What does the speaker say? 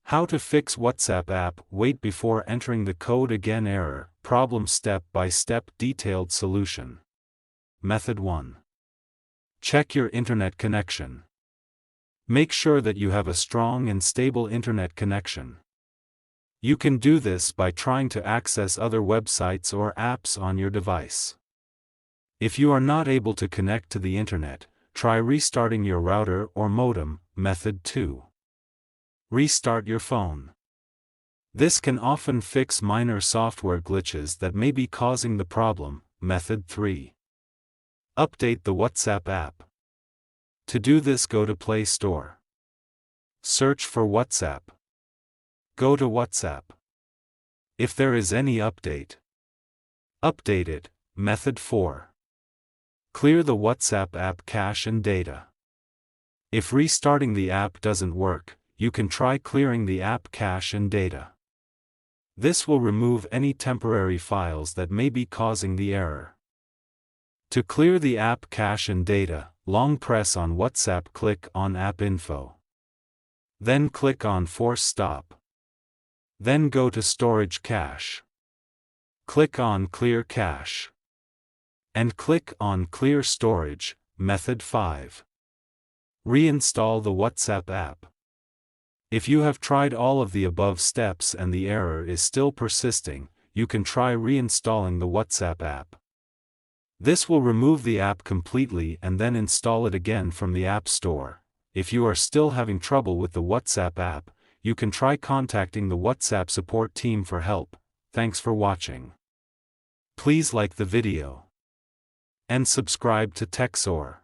How to fix WhatsApp app. Wait before entering the code again. Error. Problem. Step-by-step detailed solution. Method 1. Check your internet connection. Make sure that you have a strong and stable internet connection. You can do this by trying to access other websites or apps on your device. If you are not able to connect to the internet, try restarting your router or modem. Method 2. Restart your phone. This can often fix minor software glitches that may be causing the problem. Method 3. Update the WhatsApp app. To do this, go to Play Store. Search for WhatsApp. Go to WhatsApp. If there is any update, update it. Method 4. Clear the WhatsApp app cache and data. If restarting the app doesn't work, you can try clearing the app cache and data. This will remove any temporary files that may be causing the error. To clear the app cache and data, long press on WhatsApp, click on App Info. Then click on Force Stop. Then go to Storage Cache. Click on Clear Cache. And click on Clear Storage. Method 5. Reinstall the WhatsApp app. If you have tried all of the above steps and the error is still persisting, you can try reinstalling the WhatsApp app. This will remove the app completely and then install it again from the App Store. If you are still having trouble with the WhatsApp app, you can try contacting the WhatsApp support team for help. Thanks for watching. Please like the video and subscribe to TechSor.